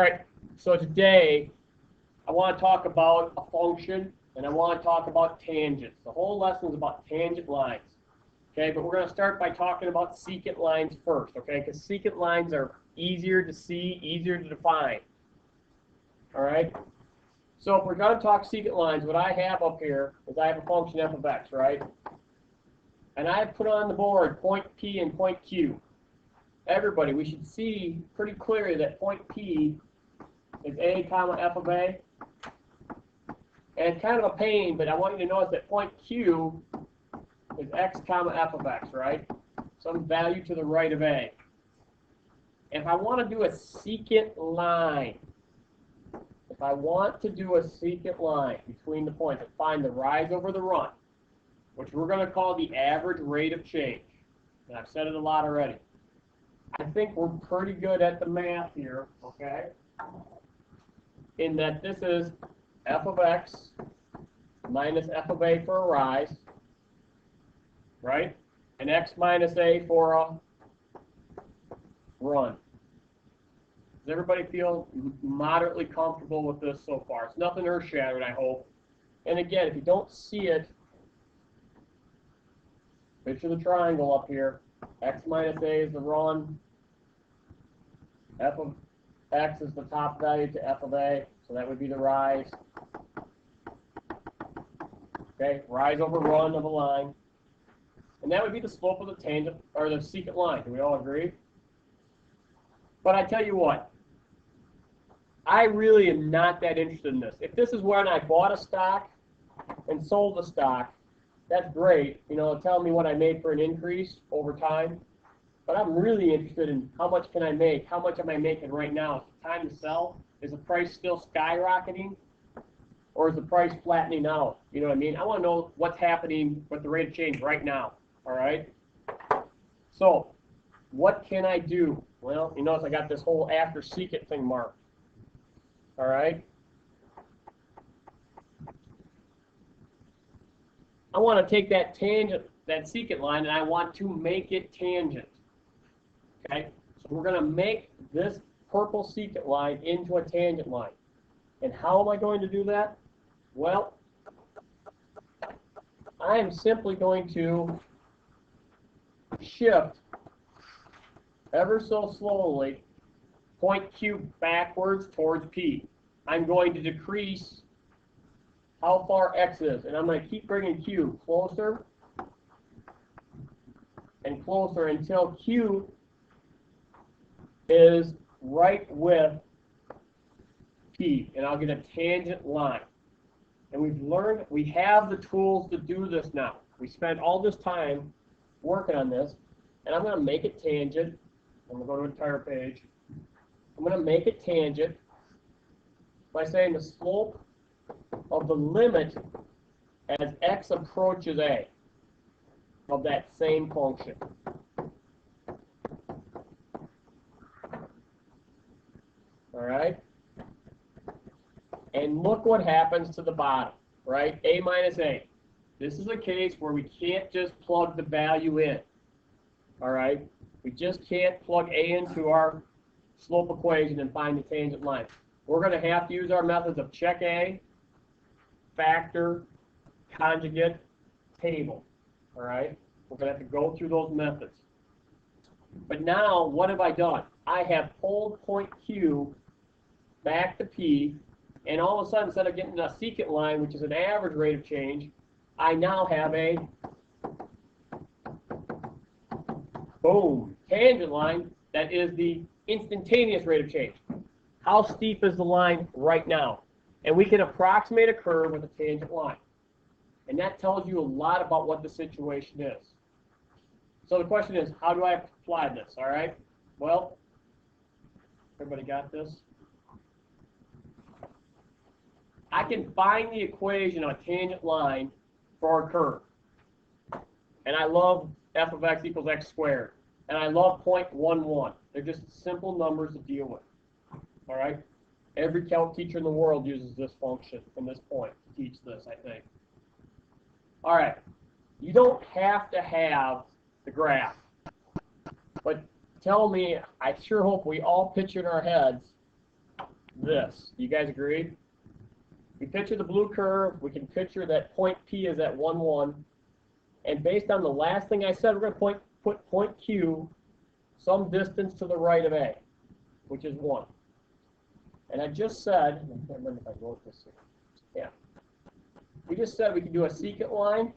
All right, so today I want to talk about a function, and I want to talk about tangents. The whole lesson is about tangent lines. Okay, but we're going to start by talking about secant lines first, okay? Because secant lines are easier to see, easier to define. All right? So if we're going to talk secant lines, what I have up here is I have a function f of x, right? And I've put on the board point P and point Q. Everybody, we should see pretty clearly that point P is a comma f of a. And it's kind of a pain, but I want you to notice that point Q is x comma f of x, right? Some value to the right of a. If I want to do a secant line, between the points and find the rise over the run, which we're going to call the average rate of change, and I've said it a lot already. I think we're pretty good at the math here, okay? In that this is f of x minus f of a for a rise, right? And x minus a for a run. Does everybody feel moderately comfortable with this so far? It's nothing earth-shattering, I hope. And again, if you don't see it, picture the triangle up here. X minus a is the run. F of x is the top value to f of a, so that would be the rise. Okay, rise over run of a line. And that would be the slope of the tangent, or the secant line. Do we all agree? But I tell you what, I really am not that interested in this. If this is when I bought a stock and sold a stock, that's great. You know, tell me what I made for an increase over time. But I'm really interested in how much can I make? How much am I making right now? Is it time to sell? Is the price still skyrocketing? Or is the price flattening out? You know what I mean? I want to know what's happening with the rate of change right now. All right? So, what can I do? Well, you notice I got this whole after secant thing marked. All right? I want to take that tangent, that secant line, and I want to make it tangent. Okay? So we're going to make this purple secant line into a tangent line. And how am I going to do that? Well, I am simply going to shift ever so slowly point Q backwards towards P. I'm going to decrease how far X is, and I'm going to keep bringing Q closer and closer until Q is right with P, and I'll get a tangent line. And we've learned, we have the tools to do this now. We spent all this time working on this, and I'm going to make it tangent. I'm going to go to the entire page. I'm going to make it tangent by saying the slope of the limit as x approaches a of that same function. All right? And look what happens to the bottom, right? A minus a. This is a case where we can't just plug the value in. All right? We just can't plug a into our slope equation and find the tangent line. We're going to have to use our methods of check A, factor, conjugate, table. All right? We're going to have to go through those methods. But now, what have I done? I have pulled point Q back to P, and all of a sudden, instead of getting a secant line, which is an average rate of change, I now have a boom, tangent line that is the instantaneous rate of change. How steep is the line right now? And we can approximate a curve with a tangent line. And that tells you a lot about what the situation is. So the question is, how do I apply this, all right? Well, everybody got this? I can find the equation of a tangent line for a curve. And I love f of x equals x squared. And I love 0.11. They're just simple numbers to deal with. All right? Every calc teacher in the world uses this function from this point to teach this, I think. All right. You don't have to have the graph. But tell me, I sure hope we all picture in our heads this. You guys agree? We picture the blue curve. We can picture that point P is at 1, 1. And based on the last thing I said, we're going to put point Q some distance to the right of A, which is 1. And I just said, I can't remember if I wrote this here. Yeah. We just said we can do a secant line,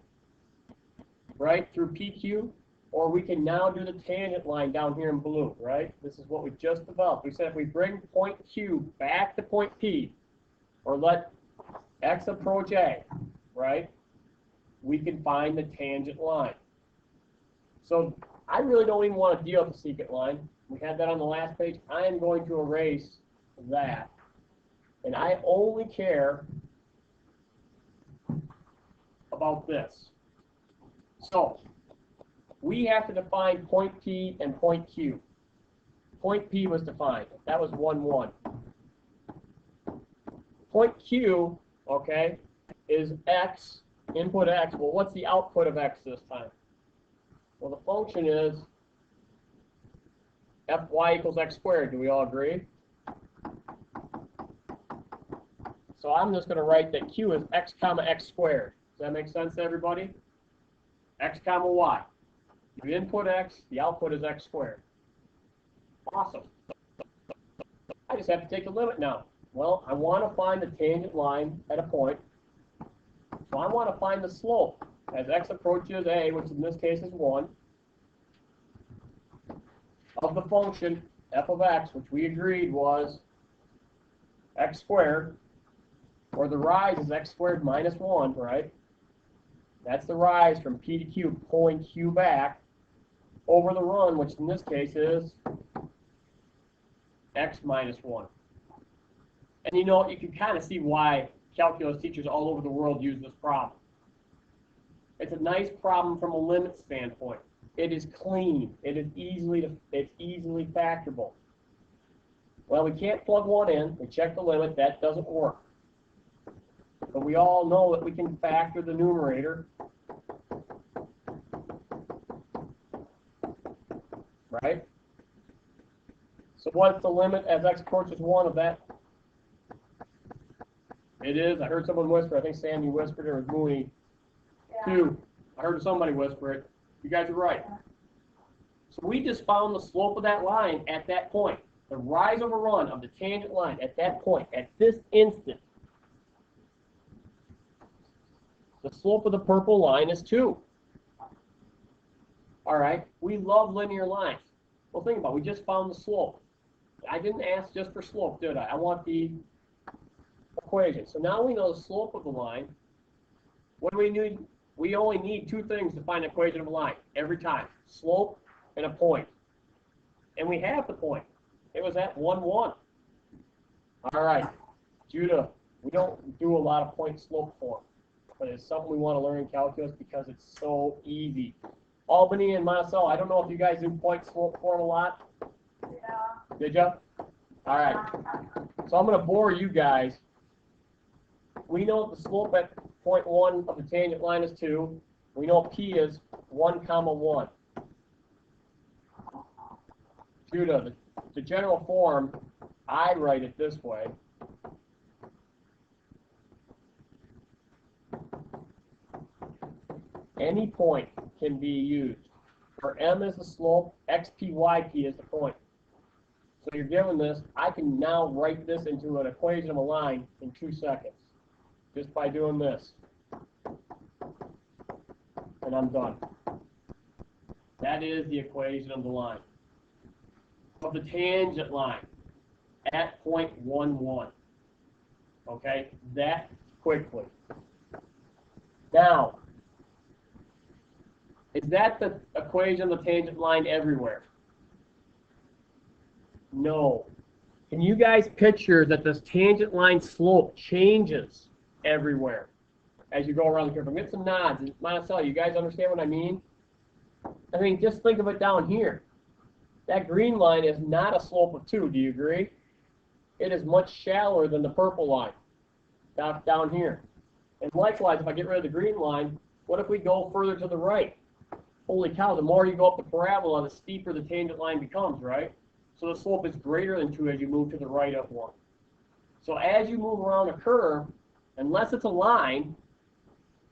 right, through PQ, or we can now do the tangent line down here in blue, right? This is what we just developed. We said if we bring point Q back to point P, or let X approach A, right, we can find the tangent line. So I really don't even want to deal with the secant line. We had that on the last page. I am going to erase that. And I only care about this. So we have to define point P and point Q. Point P was defined. That was 1, 1. Point Q, okay, is X, input X. Well, what's the output of X this time? Well, the function is Fy equals X squared. Do we all agree? So I'm just going to write that Q is X comma X squared. Does that make sense to everybody? X comma Y. You input X, the output is X squared. Awesome. I just have to take the limit now. Well, I want to find the tangent line at a point. So I want to find the slope as X approaches A, which in this case is 1, of the function f of X, which we agreed was X squared, or the rise is X squared minus 1, right? That's the rise from P to Q, pulling Q back over the run, which in this case is X minus 1. And you know, you can kind of see why calculus teachers all over the world use this problem. It's a nice problem from a limit standpoint. It is clean. It is easily factorable. Well, we can't plug one in. We check the limit. That doesn't work. But we all know that we can factor the numerator. Right? So what's the limit as X approaches 1 of that? It is, I heard someone whisper, I think Sandy whispered it, or Mooney. Yeah. 2. I heard somebody whisper it. You guys are right. So we just found the slope of that line at that point. The rise over run of the tangent line at that point, at this instant. The slope of the purple line is 2. All right, we love linear lines. Well, think about it. We just found the slope. I didn't ask just for slope, did I? I want the equation. So now we know the slope of the line. What do we need? We only need 2 things to find the equation of a line every time. Slope and a point. And we have the point. It was at 1, 1. All right, Juda, we don't do a lot of point slope form, but it's something we want to learn in calculus because it's so easy. Albany and Monticello, I don't know if you guys do point slope form a lot. Yeah. Did you? All right. So I'm going to bore you guys. We know the slope at point 1 of the tangent line is 2. We know P is 1, 1. Judah, the general form, I write it this way. Any point can be used. For M is the slope, XPYP is the point. So you're given this, I can now write this into an equation of a line in 2 seconds. Just by doing this. And I'm done. That is the equation of the line. Of the tangent line at point 1, 1. Okay? That quickly. Now, is that the equation of the tangent line everywhere? No. Can you guys picture that this tangent line slope changes everywhere as you go around the curve? I'm getting some nods. And Monticello, you guys understand what I mean? I mean, just think of it down here. That green line is not a slope of 2. Do you agree? It is much shallower than the purple line down here. And likewise, if I get rid of the green line, what if we go further to the right? Holy cow, the more you go up the parabola, the steeper the tangent line becomes, right? So the slope is greater than 2 as you move to the right of 1. So as you move around a curve, unless it's a line,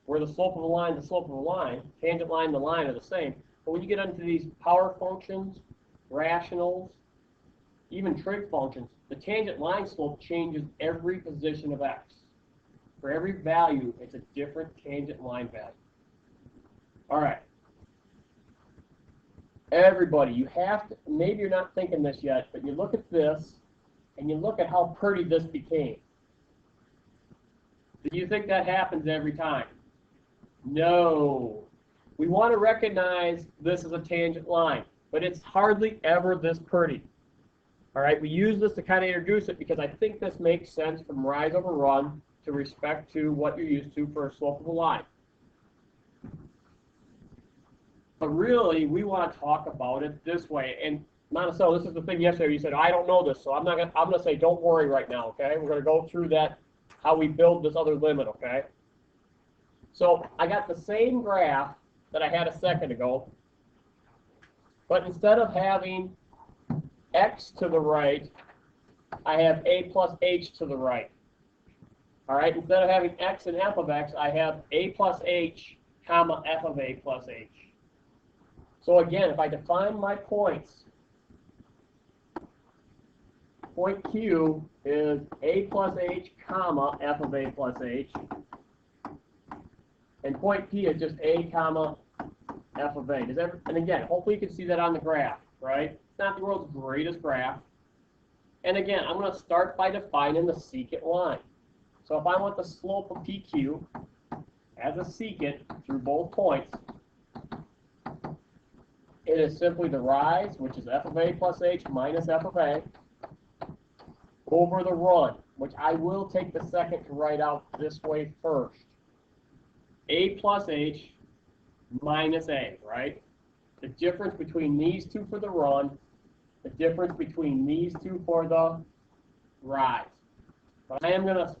where the slope of a line is the slope of a line, tangent line and the line are the same. But when you get into these power functions, rationals, even trig functions, the tangent line slope changes every position of x. For every value, it's a different tangent line value. All right. Everybody, you have to, maybe you're not thinking this yet, but you look at this, and you look at how pretty this became. Do you think that happens every time? No. We want to recognize this as a tangent line, but it's hardly ever this pretty. All right, we use this to kind of introduce it because I think this makes sense from rise over run to respect to what you're used to for a slope of a line. But really, we want to talk about it this way. And Monticello, this is the thing yesterday. You said, I don't know this, so I'm gonna say, don't worry right now, okay? We're gonna go through that, how we build this other limit, okay? So I got the same graph that I had a second ago, but instead of having x to the right, I have a plus h to the right. All right, instead of having x and f of x, I have a plus h, comma, f of a plus h. So again, if I define my points, point Q is a plus h, comma, f of a plus h. And point P is just a, comma, f of a. And again, hopefully you can see that on the graph, right? It's not the world's greatest graph. And again, I'm going to start by defining the secant line. So if I want the slope of PQ as a secant through both points, it is simply the rise, which is f of a plus h minus f of a, over the run, which I will take the second to write out this way first. A plus h minus a, right? The difference between these two for the run, the difference between these two for the rise. But I am going to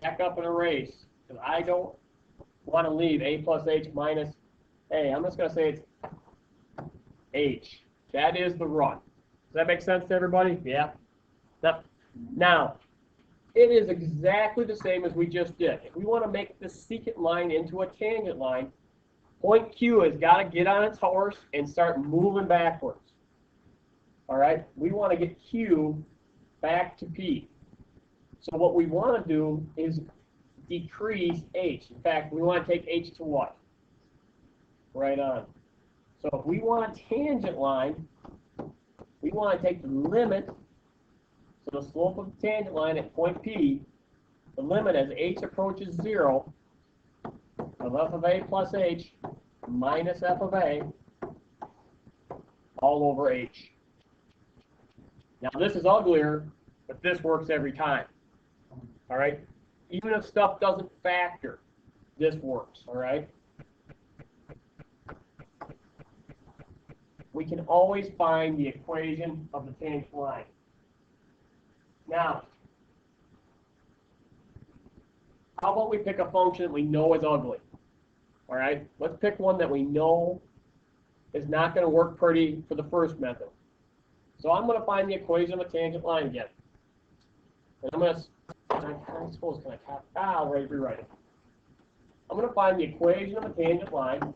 back up and erase, because I don't want to leave a plus h minus a. I'm just going to say it's h. That is the run. Does that make sense to everybody? Yeah. Now, it is exactly the same as we just did. If we want to make this secant line into a tangent line, point Q has got to get on its horse and start moving backwards. All right? We want to get Q back to P. So what we want to do is decrease h. In fact, we want to take h to what? Right on. So if we want a tangent line, we want to take the limit, so the slope of the tangent line at point P, the limit as h approaches 0 of f of a plus h minus f of a all over h. Now this is uglier, but this works every time. All right? Even if stuff doesn't factor, this works. All right? We can always find the equation of the tangent line. Now, how about we pick a function that we know is ugly? All right, let's pick one that we know is not going to work pretty for the first method. So I'm going to find the equation of a tangent line again. And I'm going to, I'll rewrite it. I'm going to find the equation of a tangent line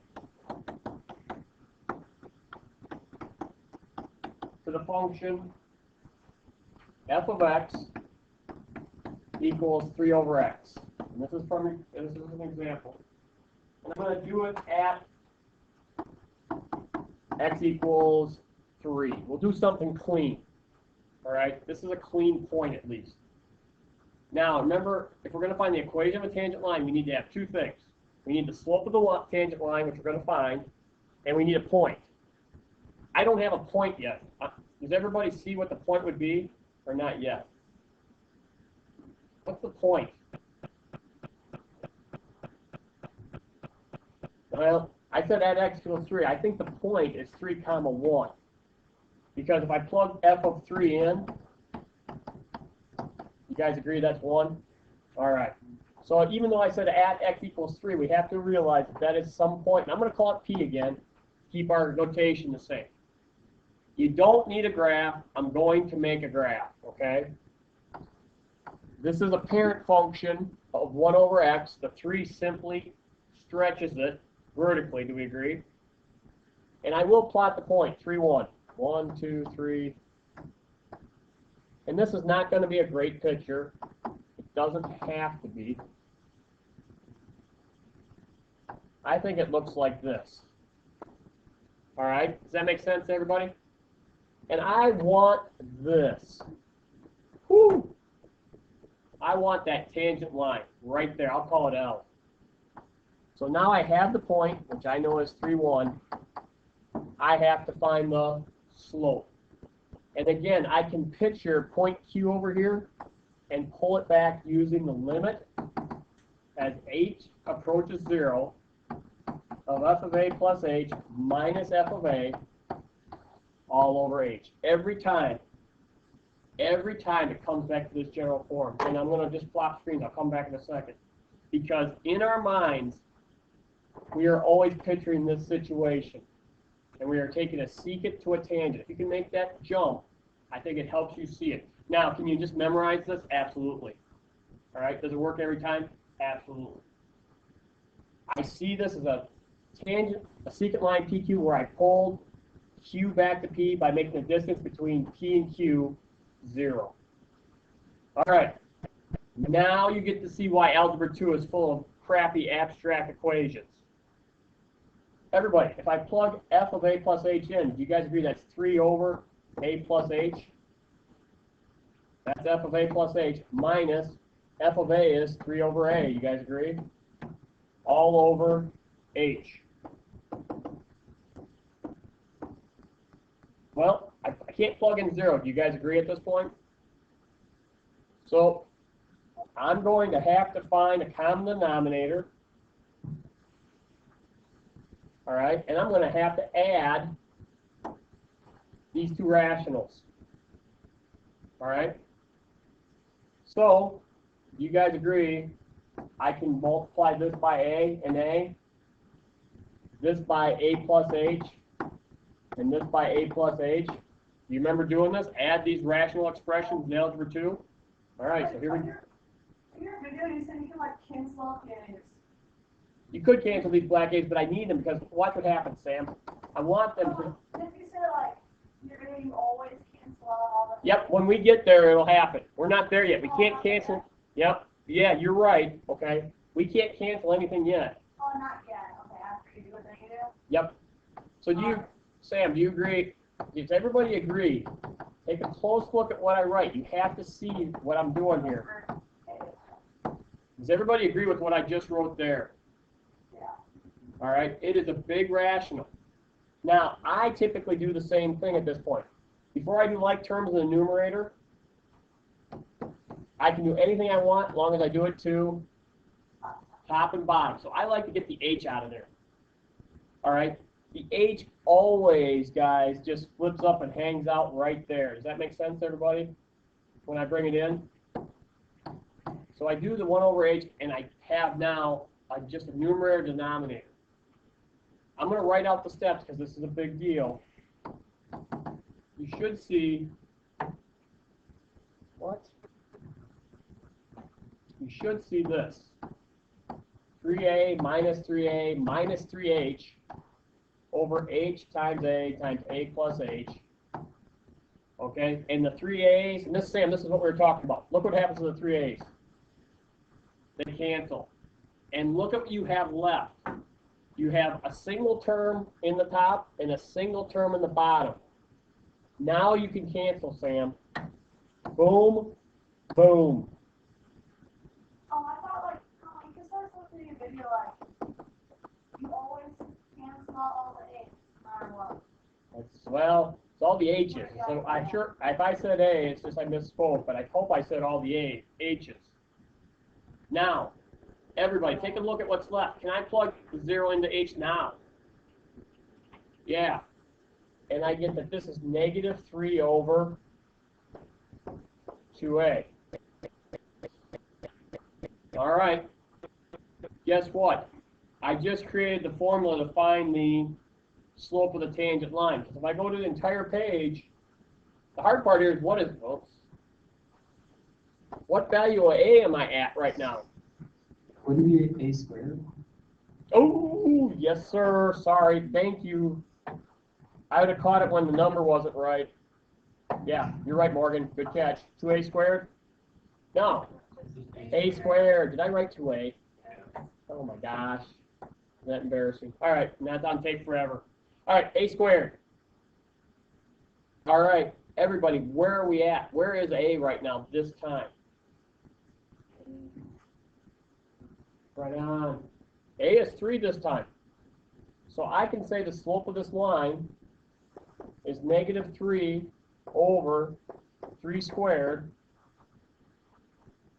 to the function f of x equals 3 over x. And this is an example. And I'm going to do it at x equals 3. We'll do something clean. All right? This is a clean point at least. Now, remember, if we're going to find the equation of a tangent line, we need to have two things. We need the slope of the tangent line, which we're going to find, and we need a point. I don't have a point yet. Does everybody see what the point would be, or not yet? What's the point? Well, I said at x equals 3. I think the point is 3 comma 1. Because if I plug f of 3 in, you guys agree that's 1? All right. So even though I said at x equals 3, we have to realize that is some point. And I'm going to call it p again. Keep our notation the same. You don't need a graph. I'm going to make a graph, okay? This is a parent function of 1 over x. The 3 simply stretches it vertically. Do we agree? And I will plot the point, 3, 1. 1, 2, 3. And this is not going to be a great picture. It doesn't have to be. I think it looks like this. All right? Does that make sense to everybody? And I want this. Whew! I want that tangent line right there. I'll call it L. So now I have the point, which I know is 3, 1. I have to find the slope. And again, I can picture point Q over here and pull it back using the limit as h approaches 0 of f of a plus h minus f of a all over h. Every time it comes back to this general form. And I'm going to just flop screens. I'll come back in a second. Because in our minds, we are always picturing this situation. And we are taking a secant to a tangent. If you can make that jump, I think it helps you see it. Now, can you just memorize this? Absolutely. All right. Does it work every time? Absolutely. I see this as a tangent, a secant line PQ where I pulled Q back to P by making the distance between P and Q 0. All right. Now you get to see why Algebra 2 is full of crappy abstract equations. Everybody, if I plug f of a plus h in, do you guys agree that's 3 over a plus h? That's f of a plus h minus f of a is 3 over a. You guys agree? All over h. Well, I can't plug in 0. Do you guys agree at this point? So I'm going to have to find a common denominator. All right, and I'm going to have to add these two rationals. All right. So you guys agree I can multiply this by a and a, this by a plus h, and this by a plus h. Do you remember doing this? Add these rational expressions in Algebra 2. All right, so here we go. In your video, you said you can like cancel out the A's. You could cancel these black A's, but I need them because watch what happens, Sam. I want them to. If you said like your video, you always cancel out all the. Yep, when we get there, it'll happen. We're not there yet. We can't cancel. Yep. Yeah, you're right. Okay. We can't cancel anything yet. Oh, not yet. Okay, after you do what you do. Yep. So do you, Sam, do you agree? Does everybody agree? Take a close look at what I write. You have to see what I'm doing here. Does everybody agree with what I just wrote there? Yeah. All right. It is a big rational. Now, I typically do the same thing at this point. Before I do like terms in the numerator, I can do anything I want as long as I do it to top and bottom. So I like to get the h out of there. All right. The h always, guys, just flips up and hangs out right there. Does that make sense, everybody, when I bring it in? So I do the 1 over h, and I have now just a numerator denominator. I'm going to write out the steps because this is a big deal. You should see what? You should see this. 3a minus 3a minus 3h over h times a plus h. Okay, and the 3a's, and this, Sam, this is what we were talking about. Look what happens to the 3a's. They cancel. And look at what you have left. You have a single term in the top and a single term in the bottom. Now you can cancel, Sam. Boom, boom. Oh, I thought like, because I was looking at a video like, you always cancel out all the A's, no matter what. Well, it's all the H's. So if I said A, it's just I misspoke, but I hope I said all the H's. Now, everybody, take a look at what's left. Can I plug the 0 into H now? Yeah. And I get that this is negative 3 over 2a. All right. Guess what? I just created the formula to find the slope of the tangent line. Because if I go to the entire page, the hard part here is what is, oops. What value of a am I at right now? Would it be a squared? Oh, yes, sir. Sorry. Thank you. I would have caught it when the number wasn't right. Yeah, you're right, Morgan. Good catch. 2a squared? No. A squared. Did I write 2a? Oh, my gosh. Isn't that embarrassing? All right. And that's on tape forever. All right. A squared. All right. Everybody, where are we at? Where is a right now this time? Right on. A is 3 this time. So I can say the slope of this line is negative 3 over 3 squared.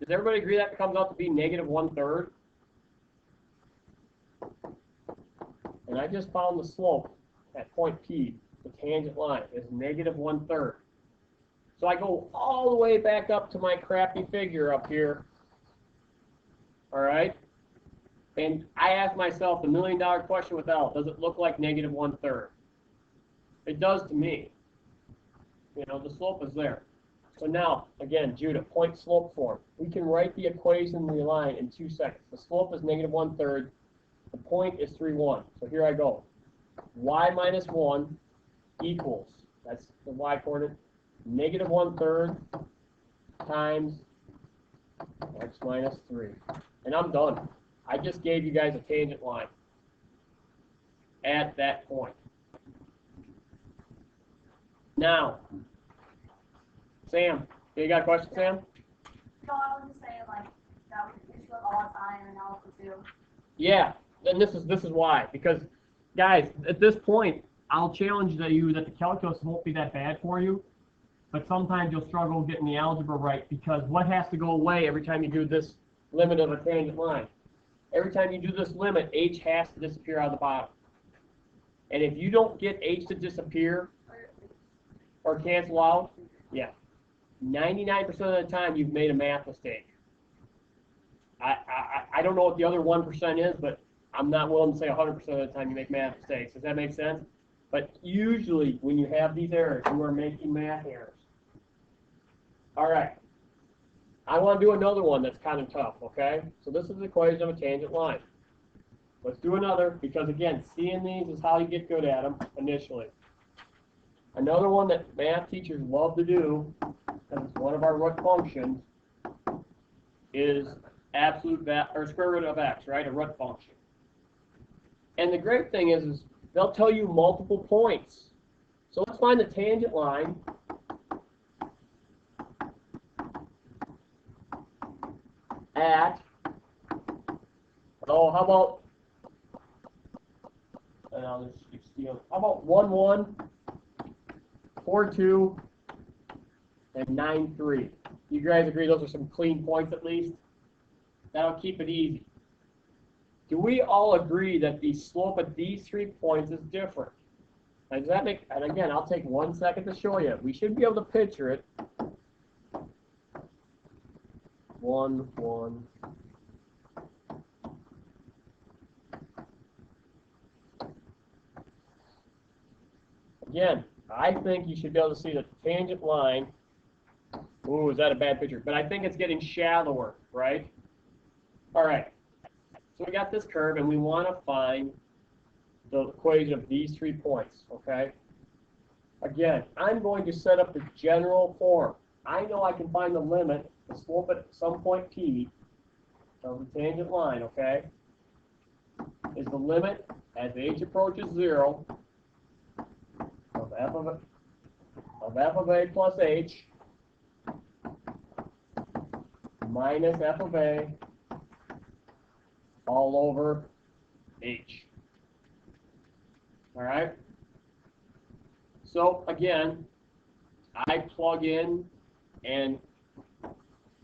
Does everybody agree that comes out to be negative 1/3? And I just found the slope at point P, the tangent line, is negative 1/3. So I go all the way back up to my crappy figure up here. All right? And I ask myself the $1,000,000 question with L, does it look like negative 1/3? It does to me. You know, the slope is there. So now, again, Juda, point slope form. We can write the equation in the line in 2 seconds. The slope is negative 1/3. The point is 3, 1. So here I go. Y minus 1 equals, that's the y coordinate, negative 1/3 times x minus 3. And I'm done. I just gave you guys a tangent line at that point. Now, Sam, you got a question, Sam? No, I was just saying, like, that we used to look all the time and now it's too. Yeah, and this is why. Because, guys, at this point, I'll challenge you that the calculus won't be that bad for you, but sometimes you'll struggle getting the algebra right because what has to go away every time you do this limit of a tangent line? Every time you do this limit, h has to disappear out of the bottom. And if you don't get h to disappear or cancel out, yeah, 99% of the time you've made a math mistake. I don't know what the other 1% is, but I'm not willing to say 100% of the time you make math mistakes. Does that make sense? But usually when you have these errors, you are making math errors. All right. I want to do another one that's kind of tough, okay? So this is the equation of a tangent line. Let's do another, because again, seeing these is how you get good at them initially. Another one that math teachers love to do, because it's one of our root functions, is or square root of x, right? A root function. And the great thing is they'll tell you multiple points. So let's find the tangent line at, how about, and I'll just keep stealing, how about 1, 1, 4, 2, and 9, 3? You guys agree those are some clean points at least? That'll keep it easy. Do we all agree that the slope at these 3 points is different? And does that make, and again, I'll take 1 second to show you. We should be able to picture it. 1, 1. Again, I think you should be able to see the tangent line. Ooh, is that a bad picture? But I think it's getting shallower, right? All right. So we got this curve, and we want to find the equation of these 3 points, okay? Again, I'm going to set up the general form. I know I can find the limit, the slope at some point P of the tangent line, okay, is the limit as h approaches 0 of f of a plus h minus f of a all over h. All right? So, again, I plug in and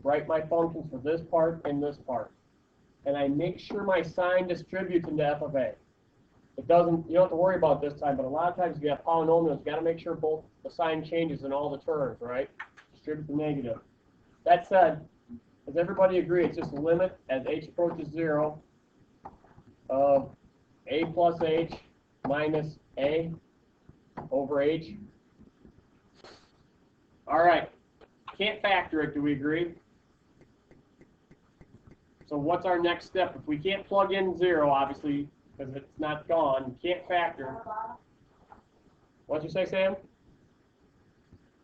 write my functions for this part and this part. And I make sure my sign distributes into f of a. It doesn't, you don't have to worry about this time, but a lot of times if you have polynomials, you got to make sure both the sign changes in all the terms, right? Distribute the negative. That said, does everybody agree it's just a limit as h approaches 0 of a plus h minus a over h? All right. Can't factor it, do we agree? So what's our next step? If we can't plug in 0, obviously, because it's not gone, you can't factor. What'd you say, Sam?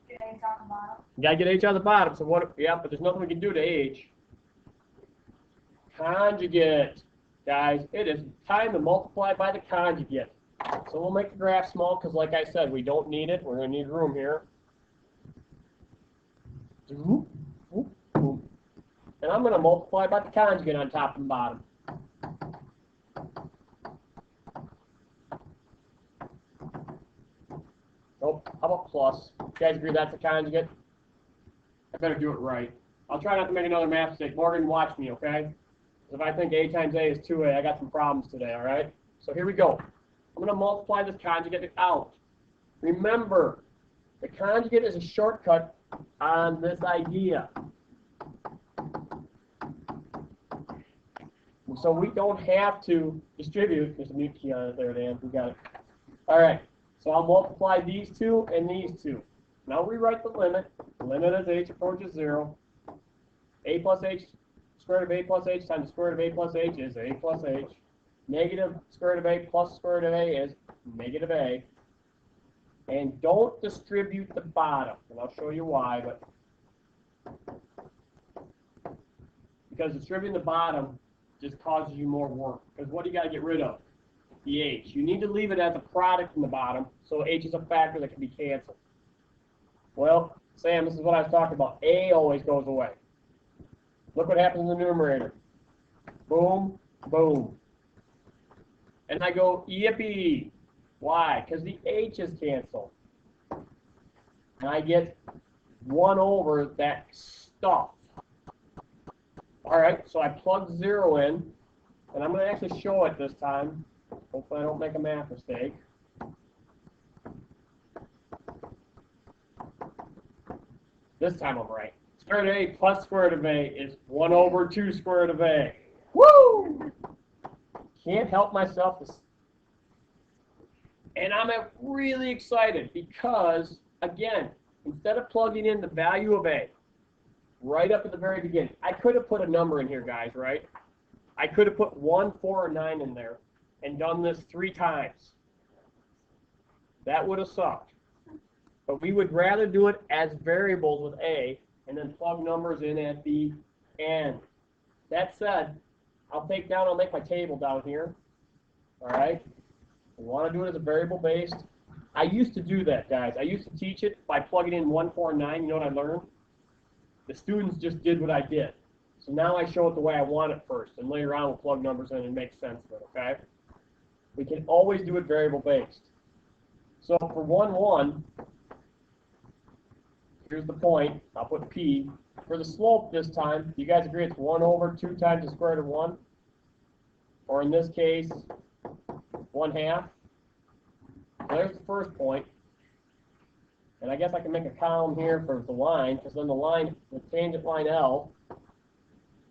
Get H on the bottom. You gotta get H on the bottom. So what? Yeah, but there's nothing we can do to H. Conjugate, guys. It is time to multiply by the conjugate. So we'll make the graph small because, like I said, we don't need it. We're gonna need room here. And I'm gonna multiply by the conjugate on top and bottom. Nope. How about plus? You guys agree that's a conjugate? I better do it right. I'll try not to make another math mistake. Morgan, watch me, okay? If I think A times A is 2A, I got some problems today, all right? So here we go. I'm going to multiply this conjugate out. Remember, the conjugate is a shortcut on this idea. So we don't have to distribute. There's a mute key on it there, Dan. We got it. All right. So I'll multiply these two and these two. Now rewrite the limit. The limit as h approaches 0. A plus h, square root of a plus h times the square root of a plus h is a plus h. Negative square root of a plus square root of a is negative a. And don't distribute the bottom. And I'll show you why. But because distributing the bottom just causes you more work. Because what do you got to get rid of? The h. You need to leave it as a product in the bottom, so h is a factor that can be canceled. Well, Sam, this is what I was talking about. A always goes away. Look what happens in the numerator. Boom, boom. And I go yippee. Why? Because the h is canceled. And I get 1 over that stuff. All right, so I plug 0 in, and I'm going to actually show it this time. Hopefully I don't make a math mistake. This time I'm right. Square root of a plus square root of a is 1 over 2 square root of a. Woo! Can't help myself. And I'm really excited because, again, instead of plugging in the value of a right up at the very beginning, I could have put a number in here, guys, right? I could have put 1, 4, or 9 in there and done this 3 times. That would have sucked. But we would rather do it as variables with a and then plug numbers in at the end. That said, I'll make my table down here. All right? We want to do it as a variable based. I used to do that, guys. I used to teach it by plugging in 1, 4, and 9. You know what I learned? The students just did what I did. So now I show it the way I want it first, and later on we'll plug numbers in and make sense of it, okay? We can always do it variable based. So for 1, 1, here's the point. I'll put P. For the slope this time, do you guys agree it's 1 over 2 times the square root of 1? Or in this case, 1/2. There's the first point. And I guess I can make a column here for the line, because then the tangent line L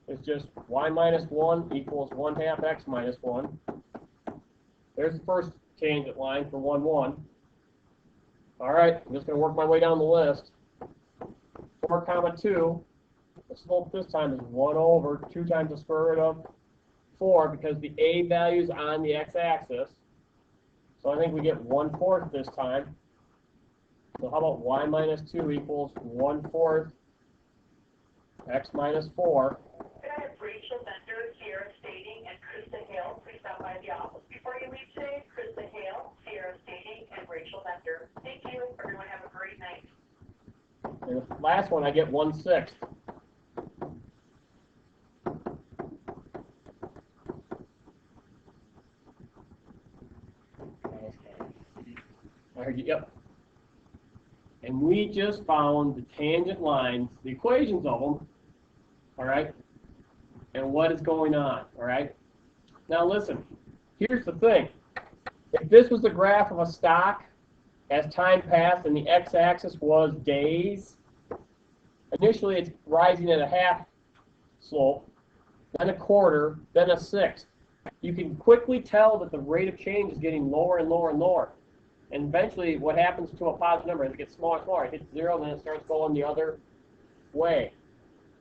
is just y minus 1 equals 1/2 x minus 1. There's the first tangent line for 1, 1. All right, I'm just going to work my way down the list. 4, 2. The slope this time is 1 over 2 times the square root of 4 because the a value is on the x-axis. So I think we get 1/4 this time. So how about y minus 2 equals 1/4 x minus 4. Could I have Rachel Bender here stating and Krista Hale, please stop by the office before you leave today. Krista Hale, Sierra Stating, and Rachel Bender. Thank you. Everyone have a great night. And the last one, I get 1/6. I heard you, yep. And we just found the tangent lines, the equations of them, all right, and what is going on, all right? Now listen, here's the thing. If this was the graph of a stock as time passed and the x-axis was days, initially it's rising at a half slope, then a quarter, then a sixth. You can quickly tell that the rate of change is getting lower and lower and lower. And eventually, what happens to a positive number as it gets smaller and smaller, it hits 0, then it starts going the other way.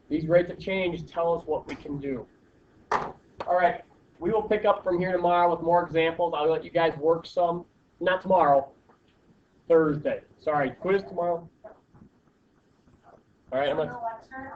These rates of change tell us what we can do. we will pick up from here tomorrow with more examples. I'll let you guys work some. Not tomorrow. Thursday. Sorry, quiz tomorrow. All right, I'm gonna. lecture,